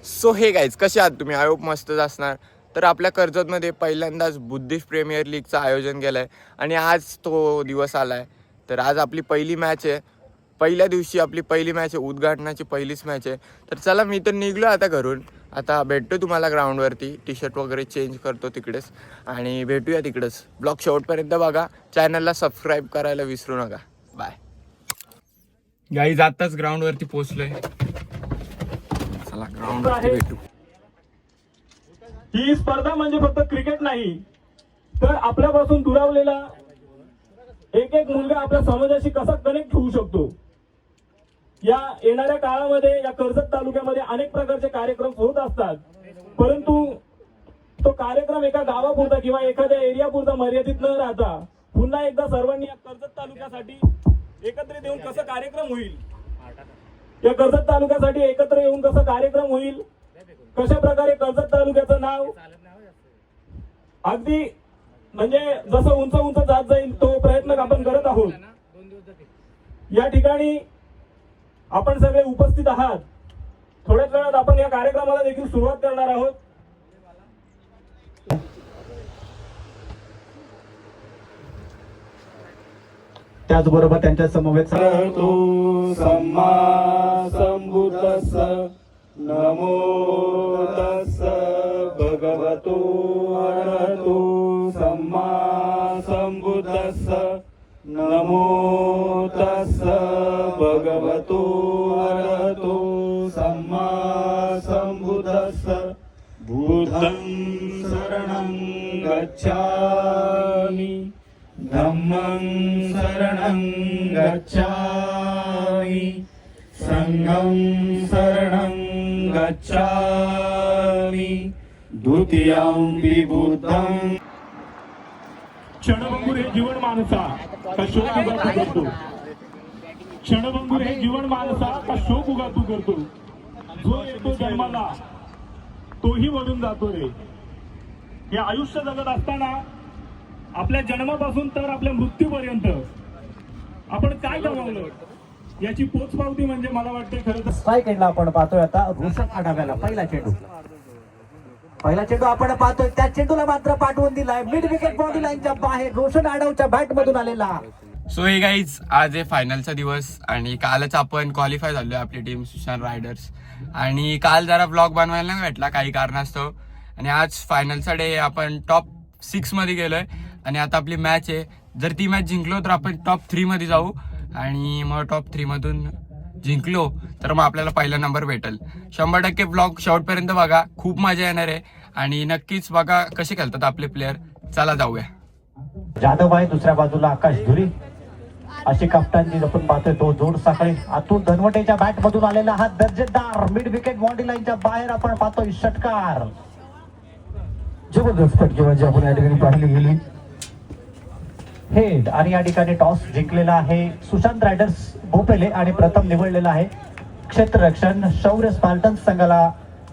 So हे guys कसे आहात तुम्ही? आय होप मस्तच असणार. तर आपल्या कर्जतमध्ये पहिल्यांदाच बुद्धिस्ट प्रीमियर लीगचं आयोजन केलं आहे आणि आज तो दिवस आला आहे. तर आज आपली पहिली मॅच आहे. पहिल्या दिवशी आपली पहिली मॅच आहे, उद्घाटनाची पहिलीच मॅच आहे. तर चला मी तर निघलो आता घरून. आता भेटतो तुम्हाला ग्राउंडवरती. टी शर्ट वगैरे चेंज करतो तिकडेच आणि भेटूया तिकडेच. ब्लॉग शेवटपर्यंत बघा. चॅनलला सबस्क्राईब करायला विसरू नका. Bye guys. आत्ताच ग्राउंडवरती पोहोचलोय. चला ग्राउंडवरती भेटू. ही स्पर्धा म्हणजे फक्त क्रिकेट नाही, तर आपल्यापासून दुरावलेला एक एक मुलगा आपल्या समाजाशी कसा कनेक्ट होऊ शकतो. या येणाऱ्या काळामध्ये या कर्जत तालुक्यामध्ये अनेक प्रकारचे कार्यक्रम होत असतात, परंतु तो कार्यक्रम एका गावापुरता किंवा एखाद्या एरियापुरता मर्यादित न राहता पुन्हा एकदा सर्वांनी या कर्जत तालुक्यासाठी एकत्रित येऊन कसं कार्यक्रम होईल, या कर्जत तालुक्यासाठी एकत्र येऊन कसं कार्यक्रम होईल, कशा प्रकारे कर्जत तालुक्याचं नाव अगदी म्हणजे जसं उंच उंच जात जाईल तो प्रयत्न आपण करत आहोत. या ठिकाणी आपण सगळे उपस्थित आहात. थोड्याच वेळात आपण या कार्यक्रमाला देखील सुरुवात करणार आहोत. त्याचबरोबर त्यांच्या समवेत सम्मा संबुद्धस्स नमो तस्स भगवतो अरहतो सम्मा संबुद्धस्स नमो तस्स भगवतो अरहतो सम्मा संबुद्धस्स बुद्धं शरणं गच्छामि धम्मं शरणं गच्छामि संघं शरणं गच्छामि द्वितीयं बुद्धं. क्षणभंगुर हे जीवन माणसा का शोक उगातू करतो. क्षणभंगुर हे जीवन माणसा का शोक उगातू करतो. जो येतो जन्माला तोही वळून जातो रे. हे आयुष्य जगत असताना आपल्या जन्मापासून तर आपल्या मृत्यूपर्यंत आपण काय गमावलं याची पोचपावती म्हणजे मला वाटतं खरं तर स्ट्राईक एंडला आपण पाहतोय आता रोशन आढाव्याला पहिला चेंडू आपण पाहतोय. त्या चेंडूला मात्र पाठवून दिलाय मिड विकेट बाउंड्री लाईनच्या बाहेर रोशन आढावच्या बॅट मधून आलेला. सो हे गाईज आज आहे फायनलचा दिवस आणि कालच आपण क्वालिफाय झालोय आपली टीम सुशांत रायडर्स. आणि काल जरा ब्लॉग बनवायला नाही भेटला काही कारणास्तव आणि आज फायनलचा डे. आपण टॉप 6 मध्ये गेलोय आणि आता आपली मॅच आहे. जर ती मॅच जिंकलो तर आपण टॉप 3 मध्ये जाऊ आणि मग टॉप 3 मधून जिंकलो तर मग आपल्याला पहिला नंबर भेटेल. 100% ब्लॉग शेवटपर्यंत बघा. खूप मजा येणार आहे आणि नक्कीच बघा कसे खेळतात आपले प्लेयर. चला जाऊया. जाधव आहे दुसऱ्या बाजूला आकाश धुरी अशी कप्तानजी आपण पाहतोय. तो जोड साखळी आतून धनवटेच्या बॅट मधून आलेला हा दर्जेदार मिड विकेट बाउंड्री लाईनच्या बाहेर आपण पाहतोय षटकार. जबरदस्त फटके म्हणजे आपण या ठिकाणी पाहिली गेली हेड. आणि या ठिकाणी टॉस जिंकलेला आहे सुशांत रायडर्स भोपेले आणि प्रथम निवडलेला आहे क्षेत्ररक्षण शौर्य स्पार्टन्स संघाला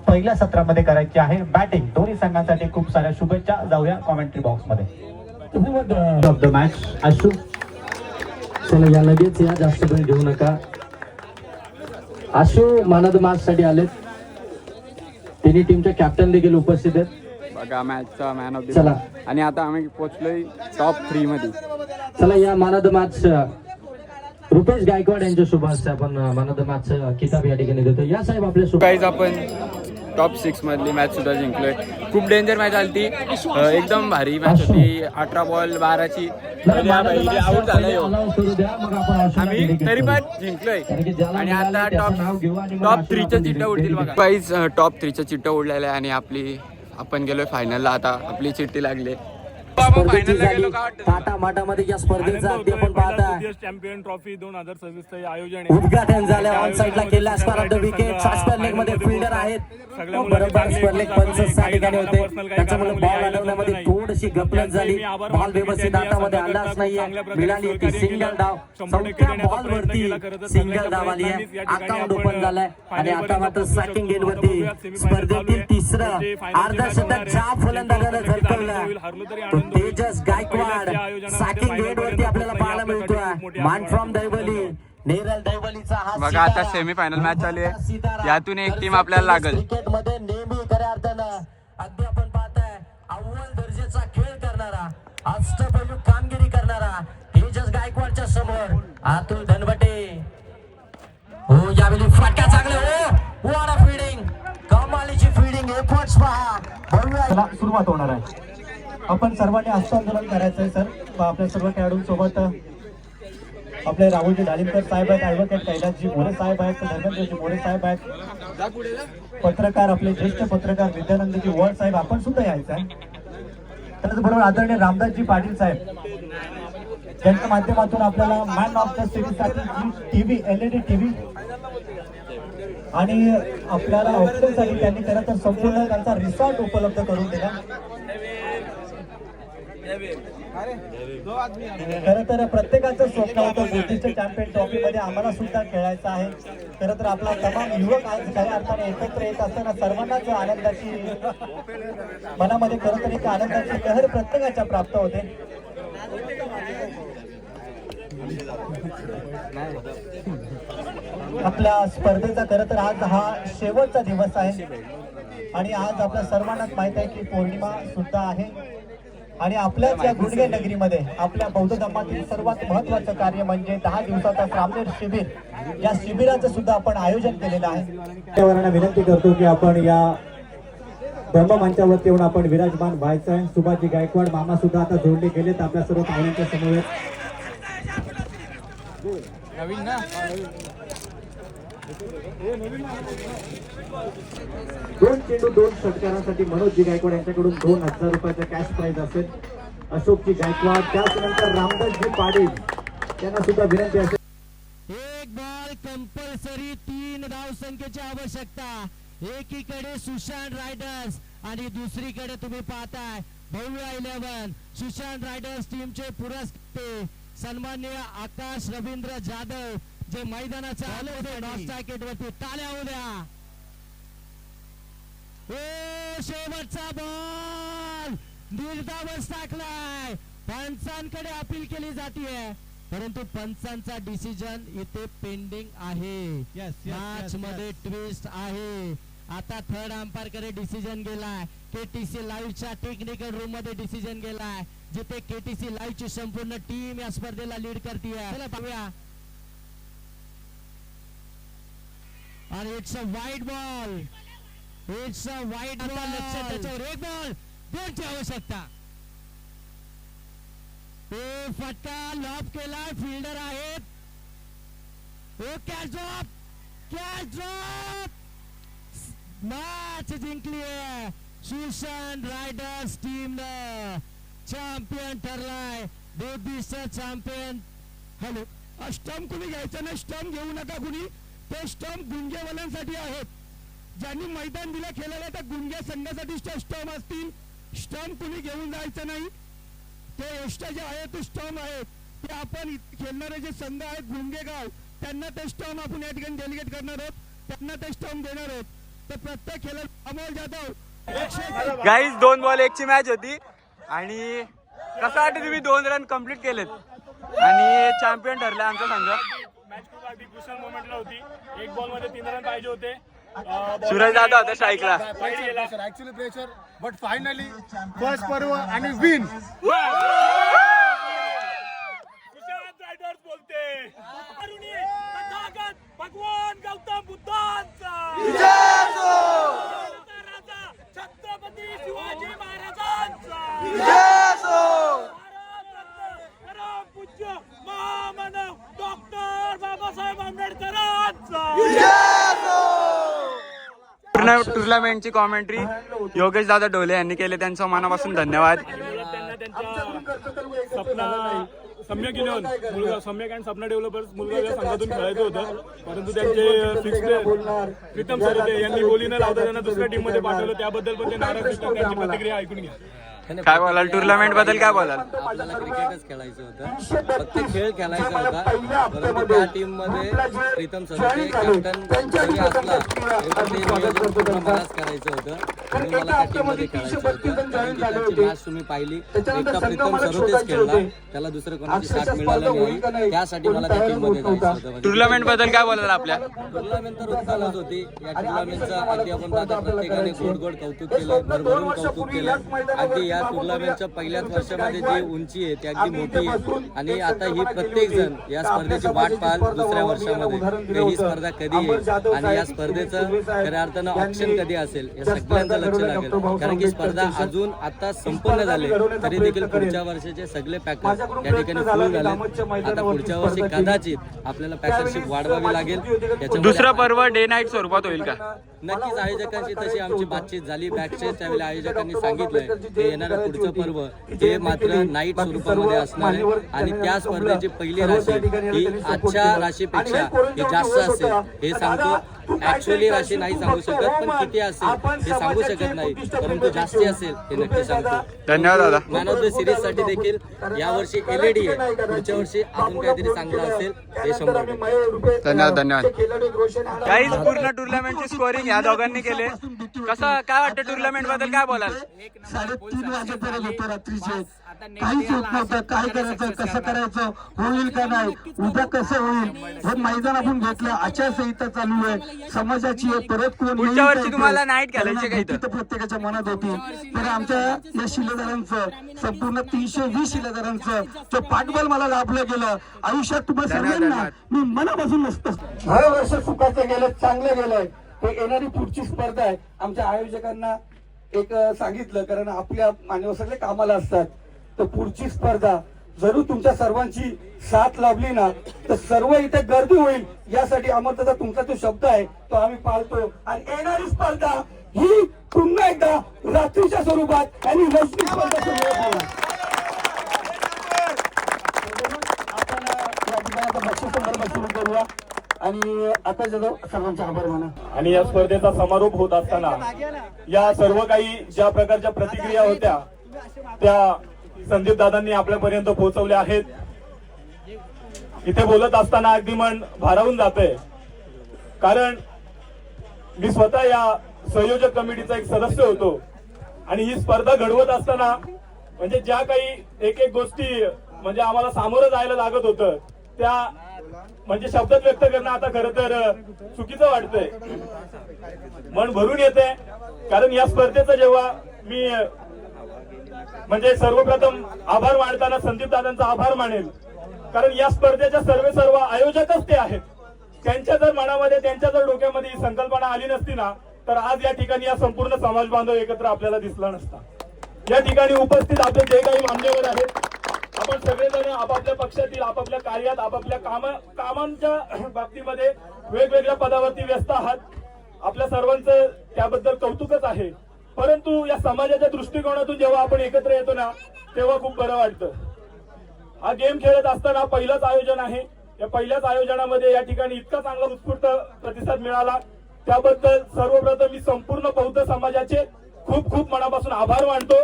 पहिल्या सत्रामध्ये करायची आहे बॅटिंग. दोन्ही संघांसाठी खूप साऱ्या शुभेच्छा. जाऊया कॉमेंट्री बॉक्स मध्ये. Of the match Ashu. चला या लगेच या, जास्त वेळ घेऊ नका. Ashu man of the match साठी आलेत. तिन्ही टीमचे कॅप्टन देखील उपस्थित आहेत. बघा मॅचचा मॅन ऑफ द चला आणि आता आम्ही पोहोचलोय टॉप 3 मध्ये. चला या man of the match Rupesh Gaikwad यांच्या शुभ हस्ते आपण मॅन ऑफ द मॅच किताब या ठिकाणी देतो. या साहेब आपल्या शुभ. गाईज आपण टॉप 6 मधली मॅच सुद्धा जिंकलोय. खूप डेंजर मॅच आली. एकदम भारी मॅच होती. 18 बॉल 12ची आउट झालाय आम्ही तरी पण जिंकलोय आणि आता टॉप 3च्या चिठ्ठ्या उडतील बघा. गाईज टॉप 3च्या चिठ्ठ्या उडलेल्या आणि आपण गेलोय फायनलला. आता आपली चिठ्ठी लागली. टाटा माटामध्ये या स्पर्धेचा अगदी आपण पाहता चॅम्पियन ट्रॉफी 2026 आयोजन उद्घाटन झालं. ऑन साइडला केला square of the wicket. Square leg मध्ये फिल्डर आहेत. बरोबर स्क्वेअर लेग पंच 6 ठिकाणी होते. त्याच्यामुळे बॉल हलवण्यामध्ये थोडीशी गफलत झाली. बॉल व्यवस्थित हातामध्ये आलाच नाहीये. मिळाली होती सिंगल धाव. चौथ्या बॉल वरती सिंगल धाव आली आहे. अकाउंट ओपन झालाय आणि आता मात्र सॅकिंग गेट वरती स्पर्धेतील तिसरं अर्धशतक ज्या फलंदाजाने झळकवलं तेजस गायकवाड सॅकिंग गेट वरती आपल्याला पाहायला मिळतोय. मान फ्रॉम दैवली नेरल दैवलीचा हा बघा आता सितारा. सेमीफायनल मॅच चालू आहे. सितारा. यातून एक टीम कर्जत आपल्याला लागल. क्रिकेटमध्ये नेहमी खऱ्या अर्थानं अगदी आपण पाहताय अव्वल दर्जाचा खेळ करणारा, अष्टपैलू कामगिरी करणारा तेजस गायकवाडच्या समोर अतुल धनवटे. हो यावेळी फटका चांगले हो वाडा फिडिंग, कमालीची फिडिंग, एफर्ट्स पहा. चला, सुरुवात होणार आहे. आपण सर्वांनी हस्तांदोलन करायचं आहे सर. आपल्या सर्व खेळाडूंसोबत आपले राहुलजी डाळिंबकर साहेब आहेत, ॲडव्होकेट कैलासजी मोरे साहेब आहेत, धर्मेंद्रजी मोरे साहेब आहेत, पत्रकार आपले ज्येष्ठ पत्रकार विद्यानंदजी वळ साहेब, आपण सुद्धा यायचं आहे. त्याचबरोबर आदरणीय रामदासजी पाटील साहेब, ज्यांच्या माध्यमातून आपल्याला मॅन ऑफ द सिरीजसाठी टीव्ही, LED टीव्ही आणि आपल्याला ऑप्शनसाठी त्यांनी खरं तर संपूर्ण त्यांचा रिसॉर्ट उपलब्ध करून दिला. खरं तर प्रत्येकाचं स्वप्न होतं बुद्धिस्ट चॅम्पियन ट्रॉफी मध्ये आम्हाला सुद्धा खेळायचं आहे. खरं तर आपला तमाम युवक आज खऱ्या अर्थाने एकत्र येत असताना सर्वांनाच आनंदाची मनामध्ये खरं तर एक आनंदाची लहर प्रत्येकाच्या प्राप्त होते. आपल्या स्पर्धेचा खरं तर आज हा शेवटचा दिवस आहे आणि आज आपल्या सर्वांनाच माहित आहे की पौर्णिमा सुद्धा आहे आणि आपल्याच या गुडगे नगरीमध्ये आपल्या बौद्ध धर्मातील सर्वात महत्वाचं कार्य म्हणजे 10 दिवसाचा रामदेव शिबिर. या शिबिराचं सुद्धा आपण आयोजन केलेलं आहे. त्यावरनं विनंती करतो की आपण या ब्रह्ममंचावरती येऊन आपण विराजमान व्हायचं आहे. सुभाषजी गायकवाड मामा सुद्धा आता जोडले गेलेत आपल्या सर्व पाहुण्यांच्या समोर. दोन चेंडू 2 षटकारांसाठी मनोजजी गायकवाड यांच्याकडून 2000 रुपयाचं कॅश प्राइज असेल. अशोकजी गायकवाड, त्याचनंतर रामदासजी पाटील त्यांना सुद्धा विनंती असेल. एक बॉल कंपल्सरी, 3 धाव संख्येची आवश्यकता. एकीकडे सुशांत रायडर्स आणि दुसरीकडे तुम्ही पाहताय भव्य 11. सुशांत रायडर्स टीमचे पुरस्कार सन्माननीय आकाश रवींद्र जाधव जे मैदानाच्या वरती टाळ्या उद्या. शेवटचा बॉल निर्धावच टाकलाय. पंचांकडे अपील केली जाते परंतु पंचांचा डिसिजन इथे पेंडिंग आहे. मॅच मध्ये ट्विस्ट आहे. आता थर्ड अंपायर कडे डिसिजन गेलाय. केटीसी लाईव्हच्या टेक्निकल रूम मध्ये डिसिजन गेलाय जिथे केटीसी लाईव्हची संपूर्ण टीम या स्पर्धेला लीड करते. चला पाहूया. आणि it's a wide ball, it's a wide ball. लक्षात त्याच्यावर एक बॉल 2ची आवश्यकता. ते फटका लॉब केला, फिल्डर आहेत. Catch drop, catch drop. Match जिंकली आहे. सुशांत रायडर्स टीम चॅम्पियन ठरलाय. Buddhist champion. हॅलो, स्टंप कुणी घ्यायचं नाही, स्टंप घेऊ नका कुणी. ते स्टंप गुंगेवाल्यांसाठी आहेत. ज्यांनी मैदान दिलं खेळायला त्या गुंगे संघासाठी स्टंप असतील. स्टंप कुणी घेऊन जायचं नाही. ते एक्स्ट्रा जे आहेत ते स्टंप आहेत ते आपण खेळणारे जे संघ आहेत गुंगेगाव त्यांना ते स्टंप आपण या ठिकाणी डेलिगेट करणार आहोत. त्यांना ते स्टंप देणार आहोत. तर प्रत्येक खेळाडू अमोल जाधव. गाईज 2 बॉल 1ची मॅच होती आणि कसं वाटतं तुम्ही 2 रन कम्प्लीट केलेत आणि चॅम्पियन ठरले आमचा संघ. मॅच खूप अगदी क्रुशियल मोमेंटला होती. 1 बॉल मध्ये 3 रन पाहिजे होते. सूरज दादा होता स्ट्राईकला. Actually pressure but finally first पर्व आणि विन. सुशांत रायडर्स बोलते भगवान गौतम बुद्धांचा राजा छत्रपती शिवाजी महाराजांचा पूज्य महामानव डॉक्टर बाबासाहेब आंबेडकरांचा. पूर्ण टुर्नामेंटची कॉमेंट्री योगेश दादा डोले यांनी केले. त्यांचं मनापासून धन्यवाद. त्यांना त्यांच्या सपना सम्यक इलेव्हन मुलगा सम्यक अँड सपना डेव्हलपर्स मुलगा या संघातून खेळायचं होतं परंतु त्यांचे फिक्स प्रीतम सर होते यांनी गोली न लावता त्यांना दुसऱ्या टीम मध्ये पाठवलं. त्याबद्दल पण ते नाराज दिसतात. त्यांची प्रतिक्रिया ऐकून घ्या. काय बोलाल टुर्नामेंट बद्दल, काय बोलाल? आपल्याला क्रिकेटच खेळायचं होतं, फक्त खेळ खेळायचा होता. परंतु त्या टीम मध्ये प्रीतम सदस्य कॅप्टन जरी असला तरी पण ते नियोजन पूर्ण मलाच करायचं होतं. म्हणून मला त्या टीम मध्ये खेळायचं होतं. कारण की त्याची मॅच तुम्ही पाहिली, एकटा प्रीतम सरोतेच खेळला, त्याला दुसरं कोणाची साथ मिळालं नाही. त्यासाठी मला त्या टीम मध्ये जायचं होतं. टुर्नामेंट बद्दल काय बोलाल आपल्या? टुर्नामेंट तर उत्तमच होती. या टुर्नामेंटचं अगदी आपण आता प्रत्येकाने गोड गोड कौतुक केलं, भरभरून कौतुक केलं. अगदी या टुर्नामेंटच्या पहिल्याच वर्षामध्ये जी उंची आहे ती अगदी मोठी आहे. आणि आता ही प्रत्येक जण या स्पर्धेची वाट पाहत दुसऱ्या वर्षामध्ये ही स्पर्धा कधी येईल आणि या स्पर्धेचं खऱ्या अर्थानं ऑप्शन कधी असेल या सगळ्यांचं लक्ष लागेल. कारण की स्पर्धा अजून आता संपन्न झाले तरी देखील पुढच्या वर्षाचे सगळे पॅकर्स या ठिकाणी फुल झाले. आता पुढच्या वर्षी कदाचित आपल्याला पॅकरशिप वाढवावी लागेल. दुसरं पर्व डे नाईट स्वरूपात होईल का? नक्कीच आयोजकांची तशी आमची बातचीत झाली बॅकस्टेज. त्यावेळी आयोजकांनी सांगितलंय ते येणारं पुढचं पर्व हे मात्र नाईट स्वरूपामध्ये असणार आहे. आणि त्या स्पर्धेची पहिली राशी ही आजच्या राशीपेक्षा ही जास्त असेल हे सांगतो. ऍक्च्युअली राशी नाही सांगू शकत, पण किती असेल हे सांगू शकत नाही, परंतु जास्ती असेल हे नक्की सांगतो. धन्यवाद दादा. मॅन ऑफ द सिरीज साठी देखील यावर्षी LED आहे, पुढच्या वर्षी अजून काहीतरी चांगलं असेल हे 100%. धन्यवाद. काहीच पूर्ण टुर्नामेंटची स्कोरिंग या दोघांनी केले. कसं काय वाटतं टुर्नामेंट बद्दल, काय बोलाल? 3:30 वाजेपर्यंत होते रात्रीचे. काहीच होत नव्हतं. काय करायचं, कसं करायचं, होईल का नाही, उद्या कसं होईल हे मैदान आपण घेतलं. आचारसंहिता चालू आहे समाजाची, परत कोण पुढच्या वर्षी तुम्हाला नाईट खेळायचे का इथं? प्रत्येकाच्या मनात होती. तर आमच्या या शिलेदारांचं संपूर्ण 320 शिलेदारांचं जो पाठबळ मला लाभलं गेलं आयुष्यात, तुम्हाला सर्वांना मी मनापासून नसतं. 10 वर्ष सुखाचं गेलं, चांगलं गेलंय. हे येणारी पुढची स्पर्धा आहे. आमच्या आयोजकांना एक सांगितलं, कारण आपल्या मान्यवर सगळे कामाला असतात, तर पुढची स्पर्धा जरूर तुमच्या सर्वांची साथ लाभली ना तर सर्व इथे गर्दी होईल. यासाठी अमरदादा तुमचा जो शब्द आहे तो आम्ही पाळतो. आणि येणारी स्पर्धा ही पुन्हा एकदा रात्रीच्या स्वरूपात आणि रस्ती स्पर्धा सुरू होणार. आपण या ठिकाणी आता बक्षीस समारंभ सुरू करूया. आणि आता जर सर्वांचे आभार माना. आणि या स्पर्धेचा समारोप होत असताना या सर्व काही ज्या प्रकारच्या प्रतिक्रिया होत्या त्या संदीप दादांनी आपल्यापर्यंत पोहोचवल्या आहेत. इथे बोलत असताना अगदी मन भारावून जातंय, कारण मी स्वतः या संयोजक कमिटीचा एक सदस्य होतो. आणि ही स्पर्धा घडवत असताना म्हणजे ज्या काही एक एक गोष्टी म्हणजे आम्हाला सामोरं जायला लागत होतं त्या म्हणजे शब्दात व्यक्त करणं आता खरं तर चुकीचं वाटतंय. मन भरून येते, कारण या स्पर्धेचं जेव्हा मी म्हणजे सर्वप्रथम आभार मानताना संदीप दादांचा आभार मानेल, कारण या स्पर्धेच्या सर्व आयोजकच ते आहेत. त्यांच्या जर मनामध्ये त्यांच्या जर डोक्यामध्ये ही संकल्पना आली नसती ना तर आज या ठिकाणी या संपूर्ण समाज बांधव एकत्र आपल्याला दिसला नसता. या ठिकाणी उपस्थित आपले जे काही मान्यवर आहेत, आपण सगळेजण आपापल्या पक्षातील आपापल्या कार्यात आपापल्या कामांच्या बाबतीमध्ये वेगवेगळ्या पदावरती व्यस्त आहात. आपल्या सर्वांचं त्याबद्दल कौतुकच आहे. परंतु या समाजाच्या दृष्टिकोनातून जेव्हा आपण एकत्र येतो ना तेव्हा खूप बरं वाटतं. हा गेम खेळत असताना पहिलंच आयोजन आहे. या पहिल्याच आयोजनामध्ये या ठिकाणी इतका चांगला उत्स्फूर्त प्रतिसाद मिळाला, त्याबद्दल सर्वप्रथम मी संपूर्ण बौद्ध समाजाचे खूप खूप मनापासून आभार मानतो.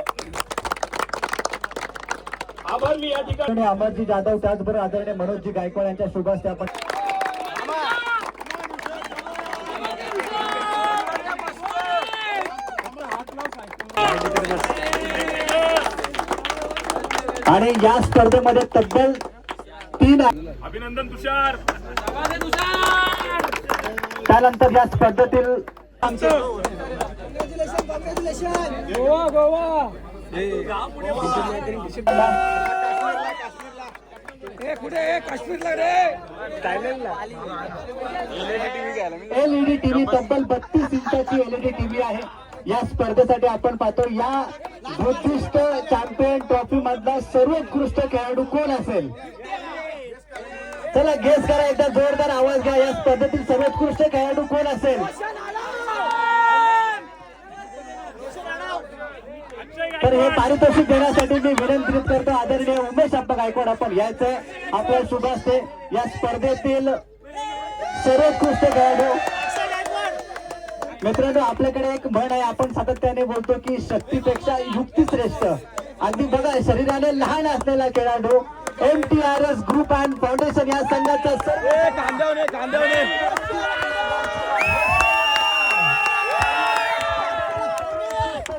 आभार मी या ठिकाणी अमरजी जाधव, त्याचबरोबर आदरणीय मनोजजी गायकवाड यांच्या शुभ हस्ते आपण आणि या स्पर्धेमध्ये तब्बल 3 अभिनंदन तुषार. त्यानंतर या स्पर्धेतील LED टीव्ही तब्बल 32 इंचाची LED टीव्ही आहे. या स्पर्धेसाठी आपण पाहतो या बुद्धिस्ट चॅम्पियन ट्रॉफी मधला सर्वोत्कृष्ट खेळाडू कोण असेल. चला गेस करा, एकदा जोरदार आवाज घ्या. या स्पर्धेतील सर्वोत्कृष्ट खेळाडू कोण असेल. तर हे पारितोषिक देण्यासाठी मी विनंती करतो आदरणीय उमेश अप्पा गायकवाड आपण यायचंय आपल्या शुभ हस्ते. या स्पर्धेतील सर्वोत्कृष्ट खेळाडू मित्रांनो, आपल्याकडे एक म्हण आहे, आपण सातत्याने बोलतो की शक्तीपेक्षा युक्ती श्रेष्ठ. अगदी बघा, शरीराने लहान असलेला खेळाडू MTRS ग्रुप अँड फाउंडेशन या संघाचा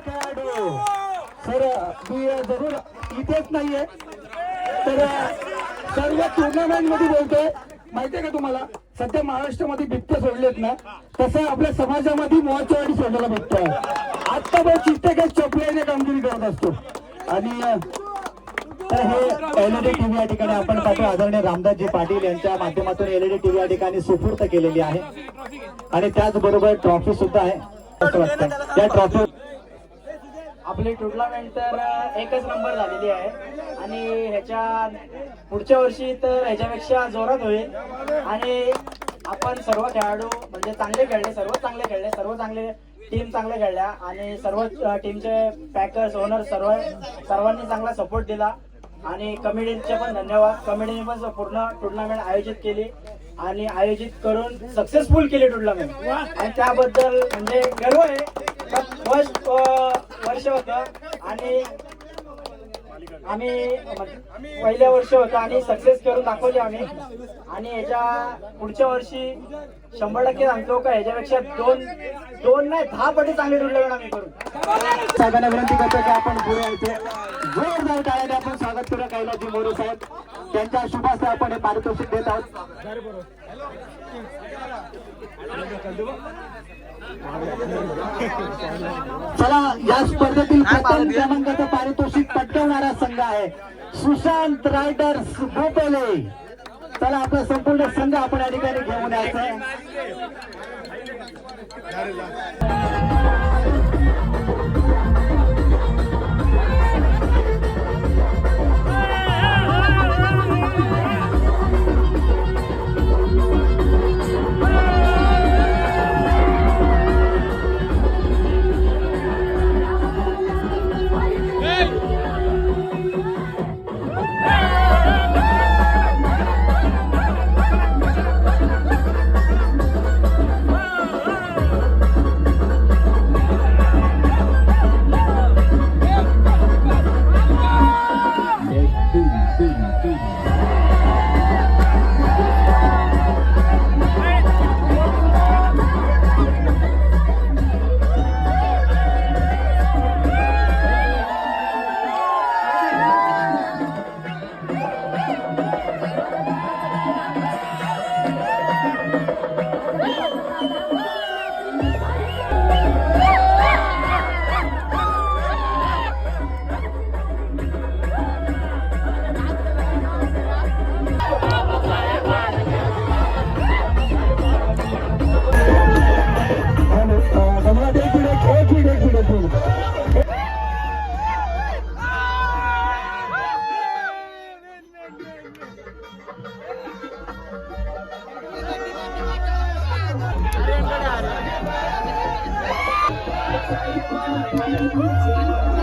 खेळाडू. सर, मी जरूर इथेच नाहीये, तर सर्व टुर्नामेंट मध्ये बोलतोय. माहितीये का तुम्हाला, सध्या महाराष्ट्रामध्ये बिबटे सोडलेत ना, तसं आपल्या समाजामध्ये मोहाचवाडी सोडलेला बिबटा आहे. आता बघ चित्तेक चपल्याने कामगिरी करत असतो. आणि तर हे LED टीव्ही या ठिकाणी आपण पाहतो, आदरणीय रामदासजी पाटील यांच्या माध्यमातून LED टीव्ही या ठिकाणी सुपूर्त केलेली आहे. आणि त्याचबरोबर ट्रॉफी सुद्धा आहे असं वाटतं. या ट्रॉफी आपली टुर्नामेंट तर एकच नंबर झालेली आहे आणि ह्याच्या पुढच्या वर्षी तर ह्याच्यापेक्षा जोरात होईल. आणि आपण सर्व खेळाडू म्हणजे चांगले खेळले, सर्व चांगले टीम चांगल्या खेळल्या आणि सर्व टीमचे पॅकर्स ओनर सर्वांनी चांगला सपोर्ट दिला. आणि कमिटीचे पण धन्यवाद. कमिटीने पण पूर्ण टुर्नामेंट आयोजित केली आणि आयोजित करून सक्सेसफुल केली टुर्नामेंट आणि त्याबद्दल म्हणजे गर्व आहे. फर्स्ट वर्ष होतं आणि आम्ही पहिल्या वर्ष होतं आणि सक्सेस करून दाखवली आम्ही. आणि ह्याच्या पुढच्या वर्षी 100% सांगतो का ह्याच्यापेक्षा दोन नाही 10 पटी चांगली टुर्नामेंट आम्ही करू. साहेबांना विनंती करतो की आपण पुढे यायचे. जोरदार टाळ्याने आपण स्वागत करूया कैलासजी मोरे साहेब. त्यांच्या शुभ हस्ते आपण हे पारितोषिक देत आहोत. चला, या स्पर्धेतील प्रथम क्रमांकाचं पारितोषिक पटकावणारा संघ आहे सुशांत रायडर्स भोपेले. चला, आपला संपूर्ण संघ आपण या ठिकाणी घेऊन यायचा आहे. Thank you.